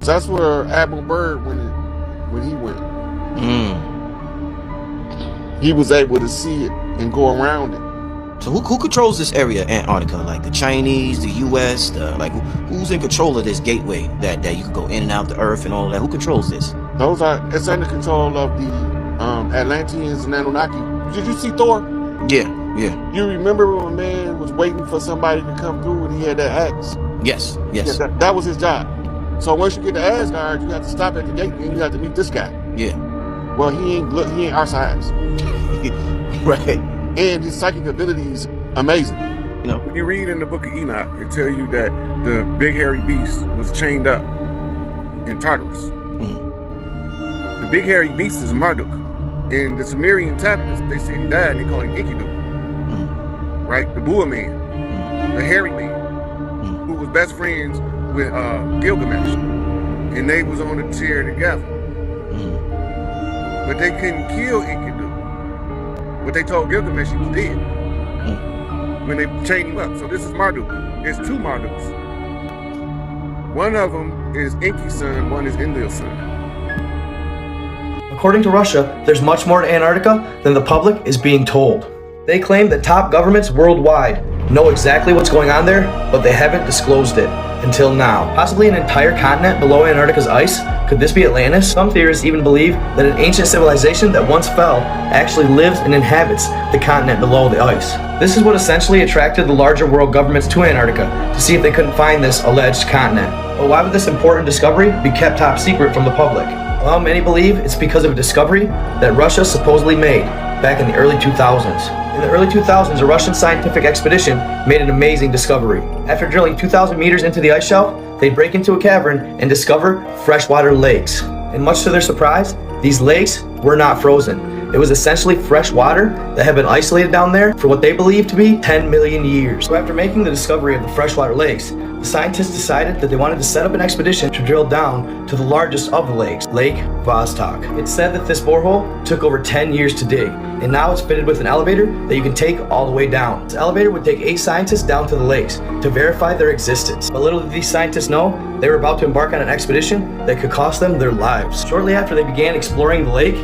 That's where Admiral Byrd when he went. He was able to see it and go around it. So who controls this area, Antarctica? Like the Chinese, the U.S., who's in control of this gateway that you can go in and out the Earth and all of that? Who controls this? It's under control of the Atlanteans and Anunnaki. Did you see Thor? Yeah. You remember when a man was waiting for somebody to come through and he had that axe? Yes. Yeah, that was his job. So once you get to Asgard, you have to stop at the gate and you have to meet this guy. Yeah. Well, he ain't our size. Right. And his psychic abilities amazing. You know, when you read in the book of Enoch, it tells you that the big hairy beast was chained up in Tartarus. The big hairy beast is Marduk. In the Sumerian tablets, they say he died and they call him Enkidu. Right? The Bull man, the hairy man, who was best friends with Gilgamesh. And they was on a chair together. But they couldn't kill Enkidu. But they told Gilgamesh he was dead when they chained him up. So this is Marduk. There's two Marduks. One of them is Enki's son, one is Enlil's son. According to Russia, there's much more to Antarctica than the public is being told. They claim that top governments worldwide know exactly what's going on there, but they haven't disclosed it until now. Possibly an entire continent below Antarctica's ice. Could this be Atlantis? Some theorists even believe that an ancient civilization that once fell actually lives and inhabits the continent below the ice. This is what essentially attracted the larger world governments to Antarctica, to see if they couldn't find this alleged continent. But why would this important discovery be kept top secret from the public? Well, many believe it's because of a discovery that Russia supposedly made back in the early 2000s. In the early 2000s, a Russian scientific expedition made an amazing discovery. After drilling 2,000 meters into the ice shelf, they'd break into a cavern and discover freshwater lakes. And much to their surprise, these lakes were not frozen. It was essentially fresh water that had been isolated down there for what they believed to be 10 million years. So after making the discovery of the freshwater lakes, the scientists decided that they wanted to set up an expedition to drill down to the largest of the lakes, Lake Vostok. It's said that this borehole took over 10 years to dig, and now it's fitted with an elevator that you can take all the way down. This elevator would take 8 scientists down to the lakes to verify their existence. But little did these scientists know, they were about to embark on an expedition that could cost them their lives. Shortly after they began exploring the lake,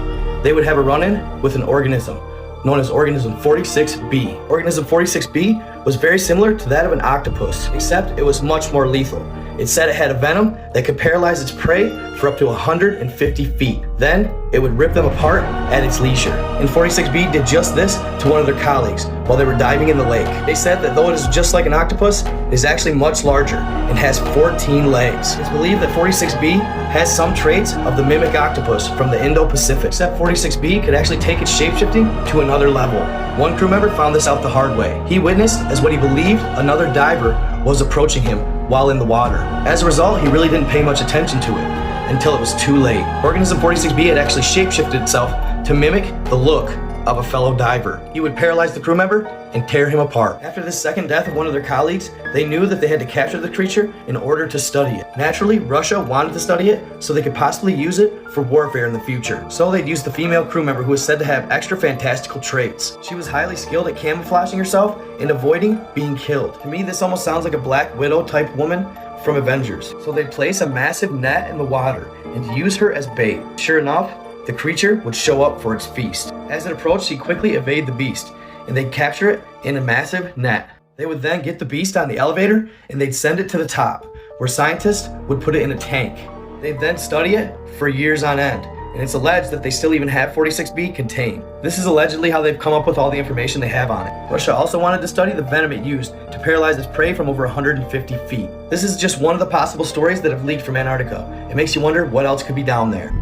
they would have a run-in with an organism known as Organism 46B. Organism 46B was very similar to that of an octopus, except it was much more lethal. It said it had a venom that could paralyze its prey for up to 150 feet. Then, it would rip them apart at its leisure. And 46B did just this to one of their colleagues while they were diving in the lake. They said that though it is just like an octopus, it is actually much larger and has 14 legs. It's believed that 46B has some traits of the mimic octopus from the Indo-Pacific, except 46B could actually take its shapeshifting to another level. One crew member found this out the hard way. He witnessed as what he believed another diver was approaching him while in the water. As a result, he really didn't pay much attention to it until it was too late. Organism 46B had actually shapeshifted itself to mimic the look of a fellow diver. He would paralyze the crew member and tear him apart. After this second death of one of their colleagues, they knew that they had to capture the creature in order to study it. Naturally, Russia wanted to study it so they could possibly use it for warfare in the future. So they'd use the female crew member who was said to have extra fantastical traits. She was highly skilled at camouflaging herself and avoiding being killed. To me, this almost sounds like a Black Widow type woman from Avengers. So they'd place a massive net in the water and use her as bait. Sure enough, the creature would show up for its feast. As it approached, she'd quickly evade the beast, and they'd capture it in a massive net. They would then get the beast on the elevator, and they'd send it to the top, where scientists would put it in a tank. They'd then study it for years on end, and it's alleged that they still even have 46B contained. This is allegedly how they've come up with all the information they have on it. Russia also wanted to study the venom it used to paralyze its prey from over 150 feet. This is just one of the possible stories that have leaked from Antarctica. It makes you wonder what else could be down there.